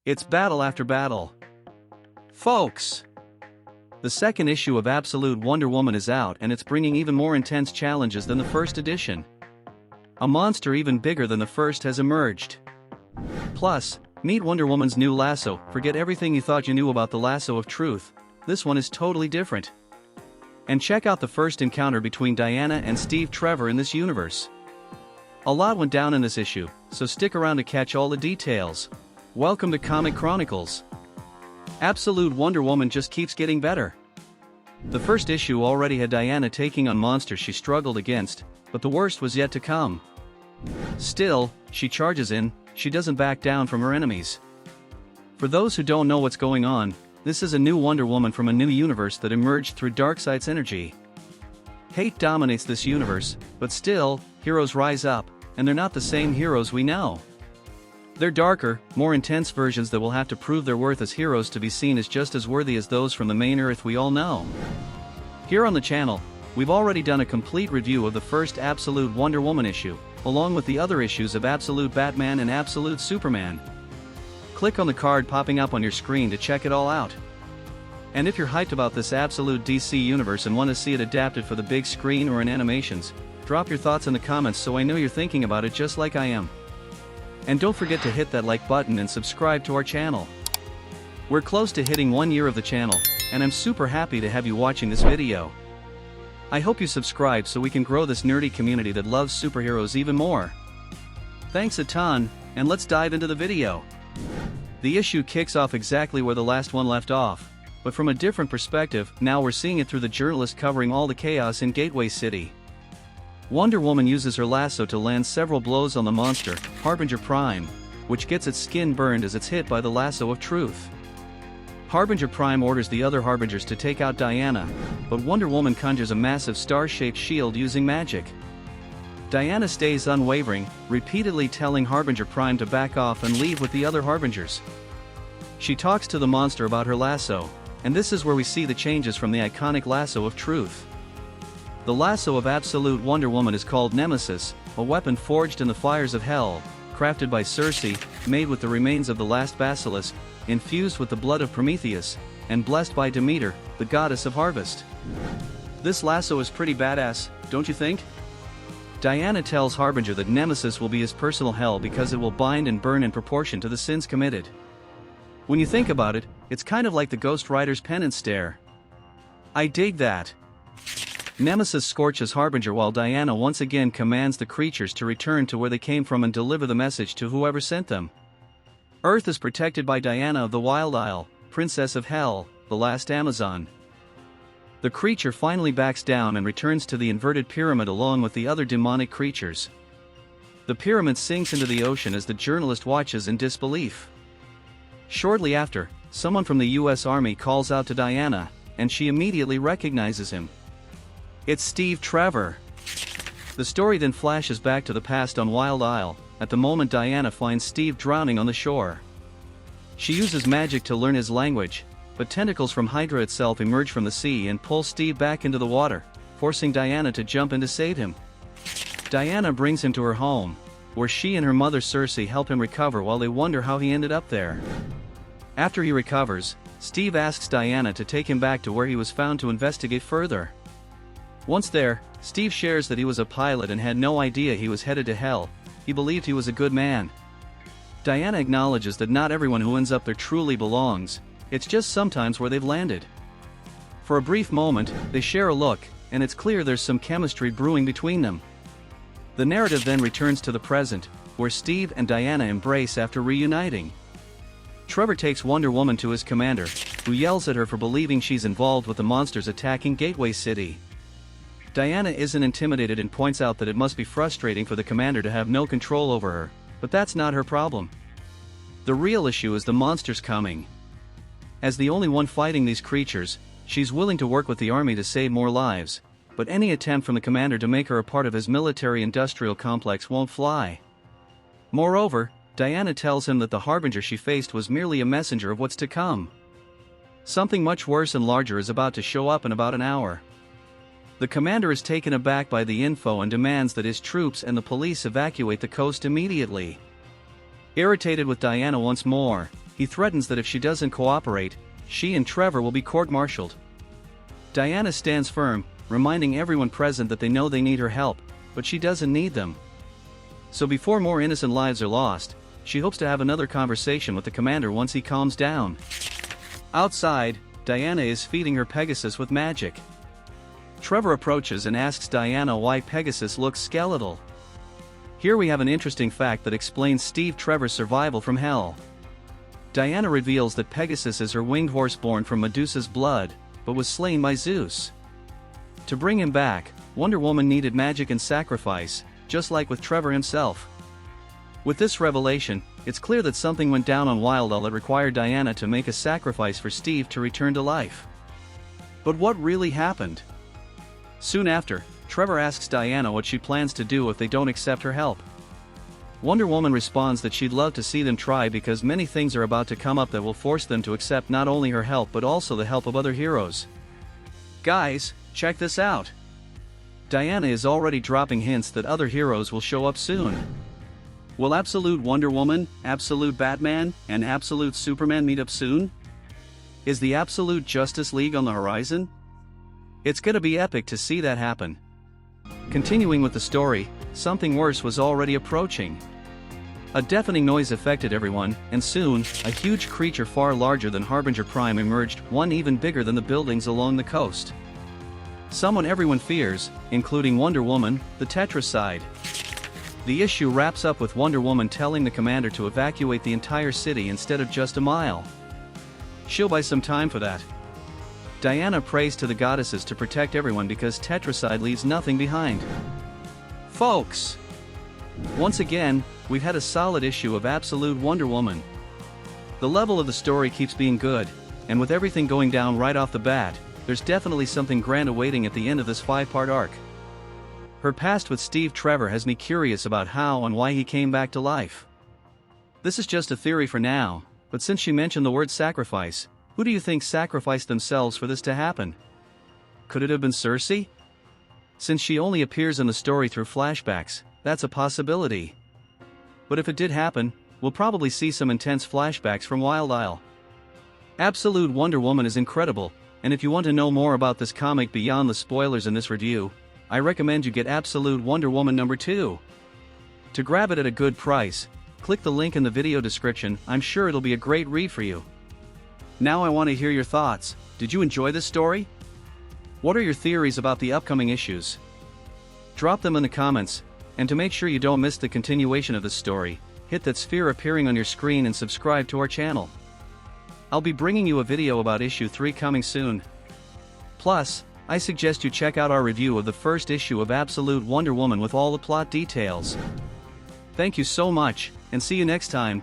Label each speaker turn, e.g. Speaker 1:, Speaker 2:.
Speaker 1: It's battle after battle. Folks! The second issue of Absolute Wonder Woman is out, and it's bringing even more intense challenges than the first edition. A monster even bigger than the first has emerged. Plus, meet Wonder Woman's new lasso. Forget everything you thought you knew about the Lasso of Truth. This one is totally different. And check out the first encounter between Diana and Steve Trevor in this universe. A lot went down in this issue, so stick around to catch all the details. Welcome to Comic Chronicles. Absolute Wonder Woman just keeps getting better. The first issue already had Diana taking on monsters she struggled against, but the worst was yet to come. Still, she charges in, she doesn't back down from her enemies. For those who don't know what's going on, this is a new Wonder Woman from a new universe that emerged through Darkseid's energy. Hate dominates this universe, but still, heroes rise up, and they're not the same heroes we know. They're darker, more intense versions that will have to prove their worth as heroes to be seen as just as worthy as those from the main Earth we all know. Here on the channel, we've already done a complete review of the first Absolute Wonder Woman issue, along with the other issues of Absolute Batman and Absolute Superman. Click on the card popping up on your screen to check it all out. And if you're hyped about this Absolute DC universe and want to see it adapted for the big screen or in animations, drop your thoughts in the comments so I know you're thinking about it just like I am. And don't forget to hit that like button and subscribe to our channel. We're close to hitting 1 year of the channel, and I'm super happy to have you watching this video. I hope you subscribe so we can grow this nerdy community that loves superheroes even more. Thanks a ton, and let's dive into the video. The issue kicks off exactly where the last one left off, but from a different perspective. Now we're seeing it through the journalist covering all the chaos in Gateway City. Wonder Woman uses her lasso to land several blows on the monster, Harbinger Prime, which gets its skin burned as it's hit by the Lasso of Truth. Harbinger Prime orders the other Harbingers to take out Diana, but Wonder Woman conjures a massive star-shaped shield using magic. Diana stays unwavering, repeatedly telling Harbinger Prime to back off and leave with the other Harbingers. She talks to the monster about her lasso, and this is where we see the changes from the iconic Lasso of Truth. The lasso of Absolute Wonder Woman is called Nemesis, a weapon forged in the fires of hell, crafted by Circe, made with the remains of the last basilisk, infused with the blood of Prometheus, and blessed by Demeter, the goddess of harvest. This lasso is pretty badass, don't you think? Diana tells Harbinger that Nemesis will be his personal hell because it will bind and burn in proportion to the sins committed. When you think about it, it's kind of like the Ghost Rider's penance stare. I dig that. Nemesis scorches Harbinger while Diana once again commands the creatures to return to where they came from and deliver the message to whoever sent them. Earth is protected by Diana of the Wild Isle, Princess of Hell, the last Amazon. The creature finally backs down and returns to the inverted pyramid along with the other demonic creatures. The pyramid sinks into the ocean as the journalist watches in disbelief. Shortly after, someone from the US Army calls out to Diana, and she immediately recognizes him. It's Steve Trevor. The story then flashes back to the past on Wild Isle, at the moment Diana finds Steve drowning on the shore. She uses magic to learn his language, but tentacles from Hydra itself emerge from the sea and pull Steve back into the water, forcing Diana to jump in to save him. Diana brings him to her home, where she and her mother Circe help him recover while they wonder how he ended up there. After he recovers, Steve asks Diana to take him back to where he was found to investigate further. Once there, Steve shares that he was a pilot and had no idea he was headed to hell. He believed he was a good man. Diana acknowledges that not everyone who ends up there truly belongs, it's just sometimes where they've landed. For a brief moment, they share a look, and it's clear there's some chemistry brewing between them. The narrative then returns to the present, where Steve and Diana embrace after reuniting. Trevor takes Wonder Woman to his commander, who yells at her for believing she's involved with the monsters attacking Gateway City. Diana isn't intimidated and points out that it must be frustrating for the commander to have no control over her, but that's not her problem. The real issue is the monsters coming. As the only one fighting these creatures, she's willing to work with the army to save more lives, but any attempt from the commander to make her a part of his military-industrial complex won't fly. Moreover, Diana tells him that the Harbinger she faced was merely a messenger of what's to come. Something much worse and larger is about to show up in about an hour. The commander is taken aback by the info and demands that his troops and the police evacuate the coast immediately. Irritated with Diana once more, he threatens that if she doesn't cooperate, she and Trevor will be court-martialed. Diana stands firm, reminding everyone present that they know they need her help, but she doesn't need them. So before more innocent lives are lost, she hopes to have another conversation with the commander once he calms down. Outside, Diana is feeding her Pegasus with magic. Trevor approaches and asks Diana why Pegasus looks skeletal. Here we have an interesting fact that explains Steve Trevor's survival from hell. Diana reveals that Pegasus is her winged horse born from Medusa's blood, but was slain by Zeus. To bring him back, Wonder Woman needed magic and sacrifice, just like with Trevor himself. With this revelation, it's clear that something went down on Wildall that required Diana to make a sacrifice for Steve to return to life. But what really happened? Soon after, Trevor asks Diana what she plans to do if they don't accept her help. Wonder Woman responds that she'd love to see them try because many things are about to come up that will force them to accept not only her help but also the help of other heroes. Guys, check this out. Diana is already dropping hints that other heroes will show up soon. Will Absolute Wonder Woman, Absolute Batman, and Absolute Superman meet up soon? Is the Absolute Justice League on the horizon? It's gonna be epic to see that happen. Continuing with the story, something worse was already approaching. A deafening noise affected everyone, and soon, a huge creature far larger than Harbinger Prime emerged, one even bigger than the buildings along the coast. Someone everyone fears, including Wonder Woman, the Tetracide. The issue wraps up with Wonder Woman telling the commander to evacuate the entire city instead of just a mile. She'll buy some time for that. Diana prays to the goddesses to protect everyone because Tetracide leaves nothing behind. Folks! Once again, we've had a solid issue of Absolute Wonder Woman. The level of the story keeps being good, and with everything going down right off the bat, there's definitely something grand awaiting at the end of this 5-part arc. Her past with Steve Trevor has me curious about how and why he came back to life. This is just a theory for now, but since she mentioned the word sacrifice, who do you think sacrificed themselves for this to happen? Could it have been Cersei? Since she only appears in the story through flashbacks, that's a possibility. But if it did happen, we'll probably see some intense flashbacks from Wild Isle. Absolute Wonder Woman is incredible, and if you want to know more about this comic beyond the spoilers in this review, I recommend you get Absolute Wonder Woman #2. To grab it at a good price, click the link in the video description. I'm sure it'll be a great read for you. Now I want to hear your thoughts. Did you enjoy this story? What are your theories about the upcoming issues? Drop them in the comments, and to make sure you don't miss the continuation of this story, hit that sphere appearing on your screen and subscribe to our channel. I'll be bringing you a video about issue 3 coming soon. Plus, I suggest you check out our review of the first issue of Absolute Wonder Woman with all the plot details. Thank you so much, and see you next time.